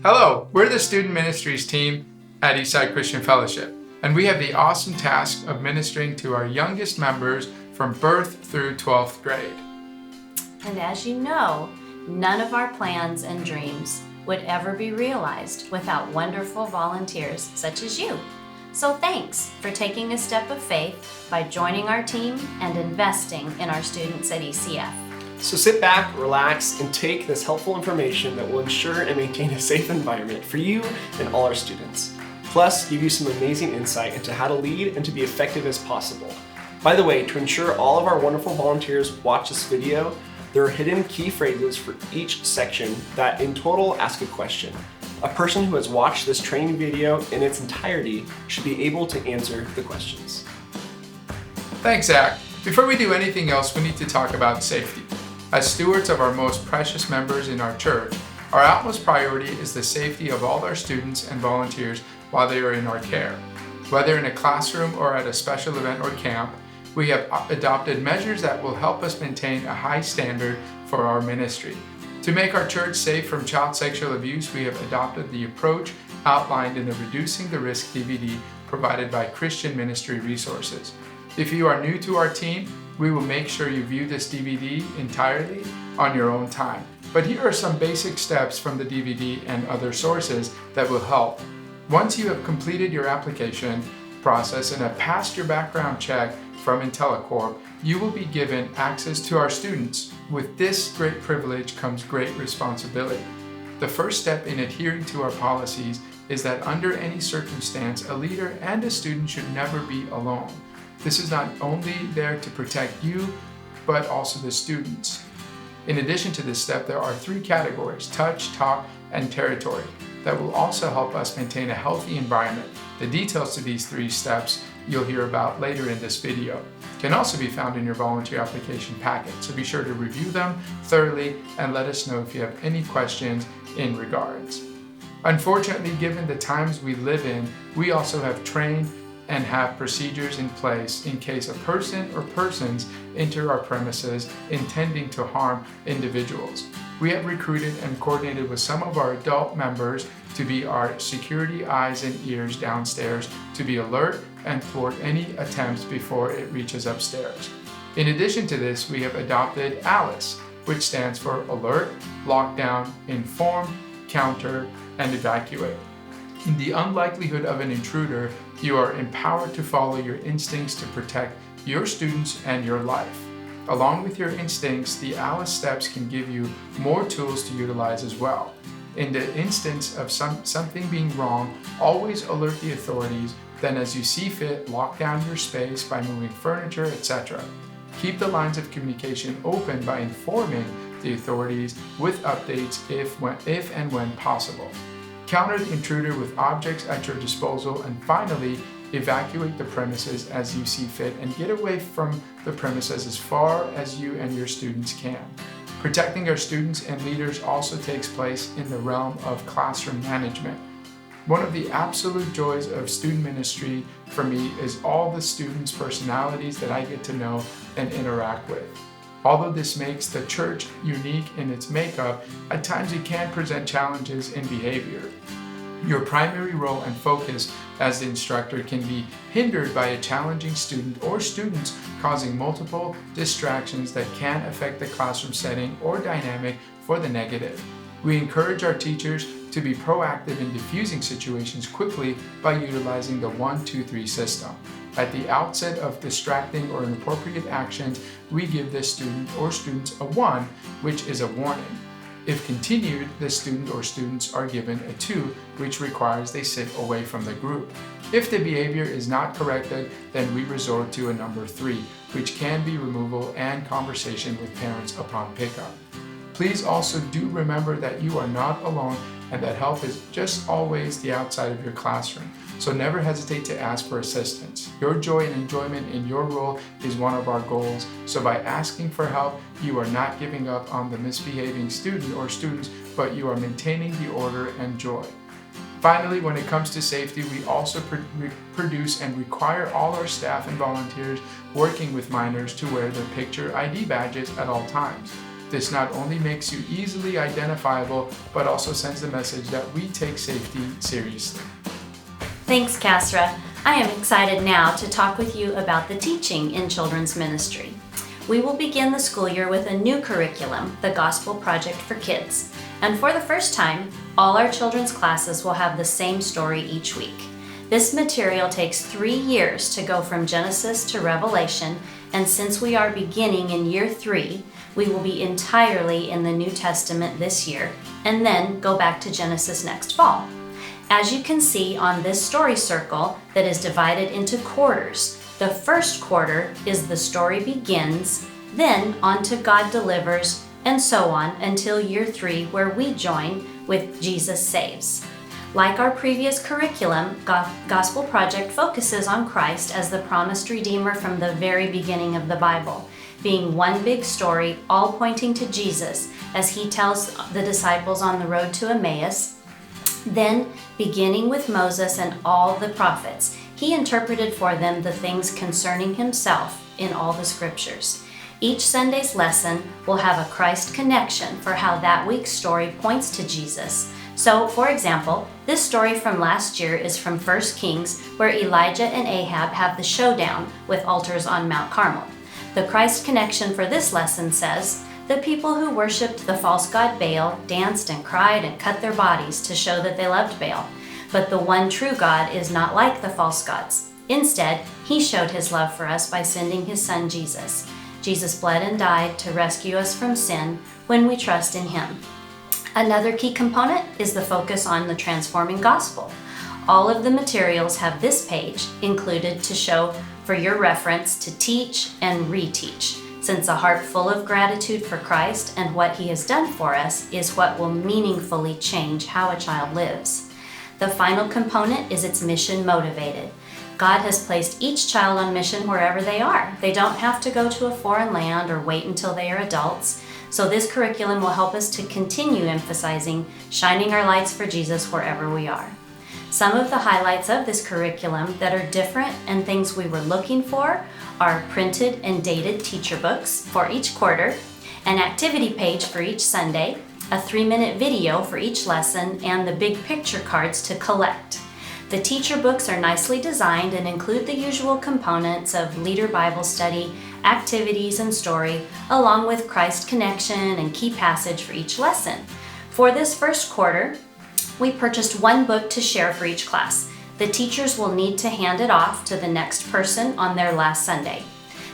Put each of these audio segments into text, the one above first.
Hello, we're the Student Ministries team at Eastside Christian Fellowship, and we have the awesome task of ministering to our youngest members from birth through 12th grade. And as you know, none of our plans and dreams would ever be realized without wonderful volunteers such as you. So thanks for taking a step of faith by joining our team and investing in our students at ECF. So sit back, relax, and take this helpful information that will ensure and maintain a safe environment for you and all our students. Plus, give you some amazing insight into how to lead and to be effective as possible. By the way, to ensure all of our wonderful volunteers watch this video, there are hidden key phrases for each section that in total ask a question. A person who has watched this training video in its entirety should be able to answer the questions. Thanks, Zach. Before we do anything else, we need to talk about safety. As stewards of our most precious members in our church, our utmost priority is the safety of all our students and volunteers while they are in our care. Whether in a classroom or at a special event or camp, we have adopted measures that will help us maintain a high standard for our ministry. To make our church safe from child sexual abuse, we have adopted the approach outlined in the Reducing the Risk DVD provided by Christian Ministry Resources. If you are new to our team, we will make sure you view this DVD entirely on your own time. But here are some basic steps from the DVD and other sources that will help. Once you have completed your application process and have passed your background check from IntelliCorp, you will be given access to our students. With this great privilege comes great responsibility. The first step in adhering to our policies is that under any circumstance, a leader and a student should never be alone. This is not only there to protect you, but also the students. In addition to this step, there are 3 categories: touch, talk, and territory, that will also help us maintain a healthy environment. The details to these 3 steps you'll hear about later in this video can also be found in your volunteer application packet, so be sure to review them thoroughly and let us know if you have any questions in regards. Unfortunately, given the times we live in, we also have trained and have procedures in place in case a person or persons enter our premises intending to harm individuals. We have recruited and coordinated with some of our adult members to be our security eyes and ears downstairs to be alert and thwart any attempts before it reaches upstairs. In addition to this, we have adopted ALICE, which stands for Alert, Lockdown, Inform, Counter, and Evacuate. In the unlikelihood of an intruder, you are empowered to follow your instincts to protect your students and your life. Along with your instincts, the ALICE steps can give you more tools to utilize as well. In the instance of something being wrong, always alert the authorities, then as you see fit, lock down your space by moving furniture, etc. Keep the lines of communication open by informing the authorities with updates if and when possible. Counter the intruder with objects at your disposal, and finally, evacuate the premises as you see fit and get away from the premises as far as you and your students can. Protecting our students and leaders also takes place in the realm of classroom management. One of the absolute joys of student ministry for me is all the students' personalities that I get to know and interact with. Although this makes the church unique in its makeup, at times it can present challenges in behavior. Your primary role and focus as the instructor can be hindered by a challenging student or students causing multiple distractions that can affect the classroom setting or dynamic for the negative. We encourage our teachers to be proactive in diffusing situations quickly by utilizing the 1-2-3 system. At the outset of distracting or inappropriate actions, we give the student or students a 1, which is a warning. If continued, the student or students are given a 2, which requires they sit away from the group. If the behavior is not corrected, then we resort to a number 3, which can be removal and conversation with parents upon pickup. Please also do remember that you are not alone and that help is just always the outside of your classroom. So never hesitate to ask for assistance. Your joy and enjoyment in your role is one of our goals. So by asking for help, you are not giving up on the misbehaving student or students, but you are maintaining the order and joy. Finally, when it comes to safety, we also produce and require all our staff and volunteers working with minors to wear their picture ID badges at all times. This not only makes you easily identifiable, but also sends the message that we take safety seriously. Thanks, Kasra. I am excited now to talk with you about the teaching in children's ministry. We will begin the school year with a new curriculum, the Gospel Project for Kids. And for the first time, all our children's classes will have the same story each week. This material takes 3 years to go from Genesis to Revelation, and since we are beginning in year 3, we will be entirely in the New Testament this year, and then go back to Genesis next fall. As you can see on this story circle that is divided into quarters, the first quarter is the story begins, then on to God delivers, and so on until year 3, where we join with Jesus saves. Like our previous curriculum, Gospel Project focuses on Christ as the promised Redeemer from the very beginning of the Bible, being one big story, all pointing to Jesus as he tells the disciples on the road to Emmaus. Then, beginning with Moses and all the prophets, he interpreted for them the things concerning himself in all the scriptures. Each Sunday's lesson will have a Christ connection for how that week's story points to Jesus. So, for example, this story from last year is from 1 Kings, where Elijah and Ahab have the showdown with altars on Mount Carmel. The Christ connection for this lesson says, "The people who worshipped the false god Baal danced and cried and cut their bodies to show that they loved Baal. But the one true God is not like the false gods. Instead, he showed his love for us by sending his son Jesus. Jesus bled and died to rescue us from sin when we trust in him." Another key component is the focus on the transforming gospel. All of the materials have this page included to show for your reference to teach and reteach, since a heart full of gratitude for Christ and what he has done for us is what will meaningfully change how a child lives. The final component is it's mission motivated. God has placed each child on mission wherever they are. They don't have to go to a foreign land or wait until they are adults. So this curriculum will help us to continue emphasizing shining our lights for Jesus wherever we are. Some of the highlights of this curriculum that are different and things we were looking for are printed and dated teacher books for each quarter, an activity page for each Sunday, a 3-minute video for each lesson, and the big picture cards to collect. The teacher books are nicely designed and include the usual components of leader Bible study, activities, and story, along with Christ connection and key passage for each lesson. For this first quarter, we purchased 1 book to share for each class. The teachers will need to hand it off to the next person on their last Sunday.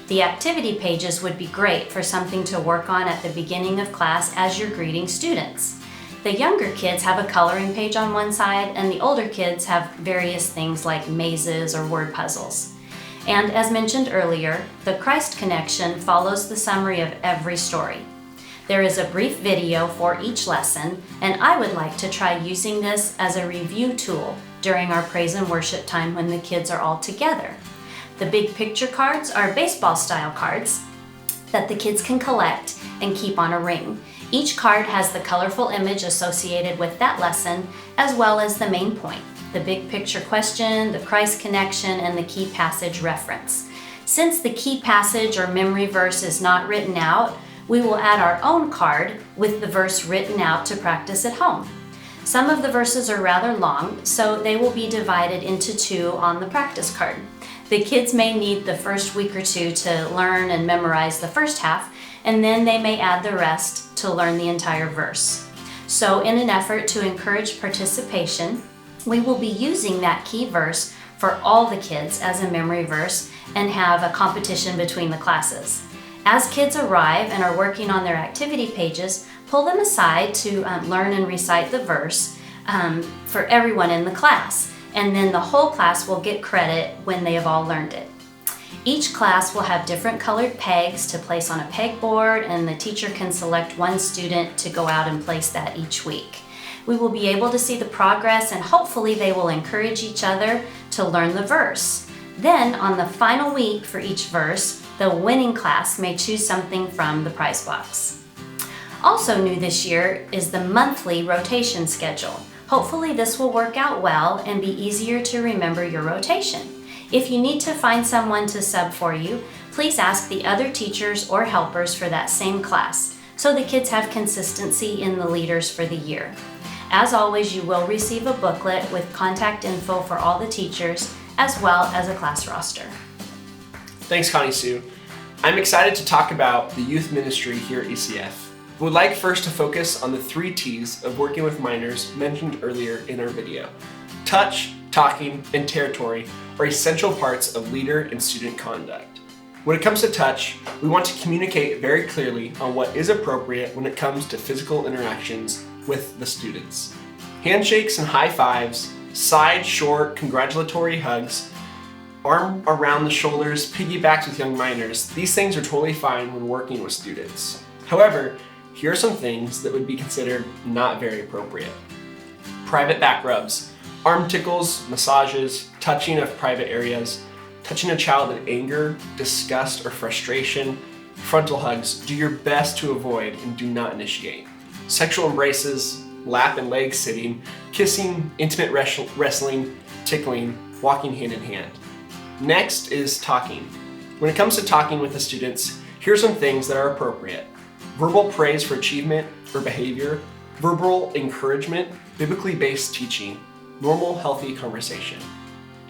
The activity pages would be great for something to work on at the beginning of class as you're greeting students. The younger kids have a coloring page on one side, and the older kids have various things like mazes or word puzzles. And as mentioned earlier, the Christ connection follows the summary of every story. There is a brief video for each lesson, and I would like to try using this as a review tool during our praise and worship time when the kids are all together. The big picture cards are baseball-style cards that the kids can collect and keep on a ring. Each card has the colorful image associated with that lesson, as well as the main point, the big picture question, the Christ connection, and the key passage reference. Since the key passage or memory verse is not written out, we will add our own card with the verse written out to practice at home. Some of the verses are rather long, so they will be divided into 2 on the practice card. The kids may need the first week or 2 to learn and memorize the first half, and then they may add the rest to learn the entire verse. So in an effort to encourage participation, we will be using that key verse for all the kids as a memory verse and have a competition between the classes. As kids arrive and are working on their activity pages, pull them aside to learn and recite the verse for everyone in the class, and then the whole class will get credit when they have all learned it. Each class will have different colored pegs to place on a pegboard, and the teacher can select one student to go out and place that each week. We will be able to see the progress, and hopefully they will encourage each other to learn the verse. Then, on the final week for each verse, the winning class may choose something from the prize box. Also new this year is the monthly rotation schedule. Hopefully this will work out well and be easier to remember your rotation. If you need to find someone to sub for you, please ask the other teachers or helpers for that same class. so the kids have consistency in the leaders for the year. As always, you will receive a booklet with contact info for all the teachers, as well as a class roster. Thanks, Connie Sue. I'm excited to talk about the youth ministry here at ECF. We would like first to focus on the 3 T's of working with minors mentioned earlier in our video. Touch, talking, and territory are essential parts of leader and student conduct. When it comes to touch, we want to communicate very clearly on what is appropriate when it comes to physical interactions with the students. Handshakes and high fives, side, short, congratulatory hugs, arm around the shoulders, piggybacks with young minors, these things are totally fine when working with students. However, here are some things that would be considered not very appropriate. Private back rubs, arm tickles, massages, touching of private areas, touching a child in anger, disgust, or frustration, frontal hugs, do your best to avoid and do not initiate. Sexual embraces, lap and leg sitting, kissing, intimate wrestling, tickling, walking hand in hand. Next is talking. When it comes to talking with the students, here are some things that are appropriate. Verbal praise for achievement or behavior, verbal encouragement, biblically based teaching, normal, healthy conversation.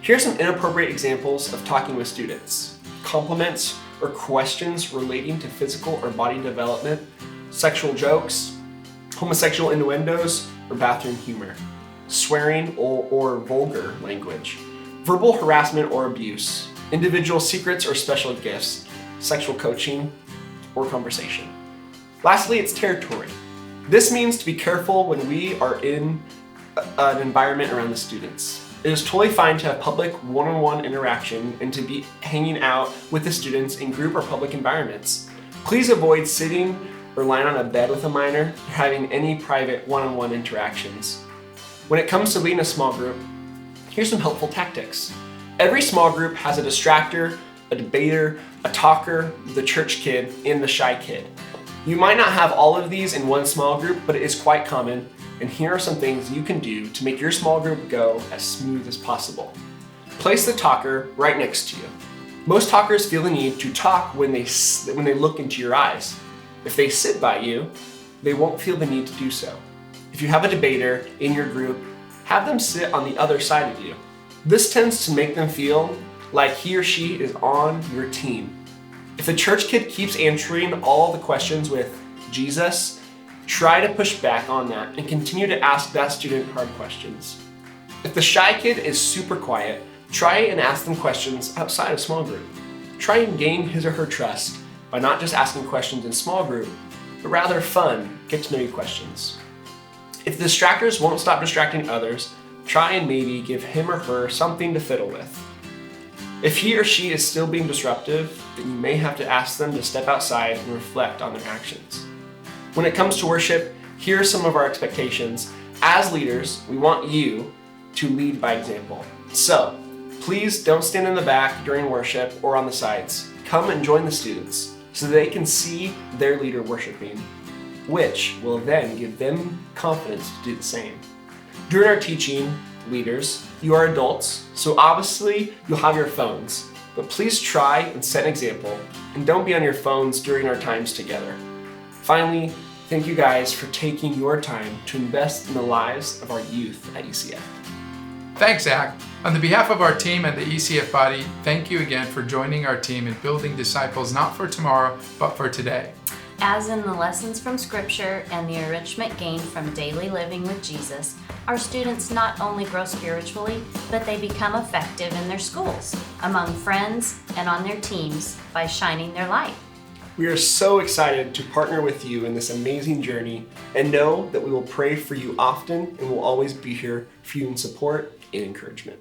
Here are some inappropriate examples of talking with students. Compliments or questions relating to physical or body development, sexual jokes, homosexual innuendos, or bathroom humor, swearing or vulgar language, verbal harassment or abuse, individual secrets or special gifts, sexual coaching, or conversation. Lastly, it's territory. This means to be careful when we are in an environment around the students. It is totally fine to have public one-on-one interaction and to be hanging out with the students in group or public environments. Please avoid sitting or lying on a bed with a minor or having any private one-on-one interactions. When it comes to leading a small group, here's some helpful tactics. Every small group has a distractor, a debater, a talker, the church kid, and the shy kid. You might not have all of these in one small group, but it is quite common, and here are some things you can do to make your small group go as smooth as possible. Place the talker right next to you. Most talkers feel the need to talk when they look into your eyes. If they sit by you, they won't feel the need to do so. If you have a debater in your group, have them sit on the other side of you. This tends to make them feel like he or she is on your team. If the church kid keeps answering all the questions with Jesus, try to push back on that and continue to ask that student hard questions. If the shy kid is super quiet, try and ask them questions outside of small group. Try and gain his or her trust by not just asking questions in small group, but rather fun, get to know you questions. If the distractors won't stop distracting others, try and maybe give him or her something to fiddle with. If he or she is still being disruptive, then you may have to ask them to step outside and reflect on their actions. When it comes to worship, here are some of our expectations. As leaders, we want you to lead by example. So, please don't stand in the back during worship or on the sides. Come and join the students so they can see their leader worshiping, which will then give them confidence to do the same. During our teaching, leaders, you are adults, so obviously you'll have your phones, but please try and set an example and don't be on your phones during our times together. Finally, thank you guys for taking your time to invest in the lives of our youth at ECF. Thanks, Zach. On the behalf of our team and the ECF body, thank you again for joining our team in building disciples not for tomorrow, but for today. As in the lessons from Scripture and the enrichment gained from daily living with Jesus, our students not only grow spiritually, but they become effective in their schools, among friends, and on their teams by shining their light. We are so excited to partner with you in this amazing journey and know that we will pray for you often and will always be here for you in support and encouragement.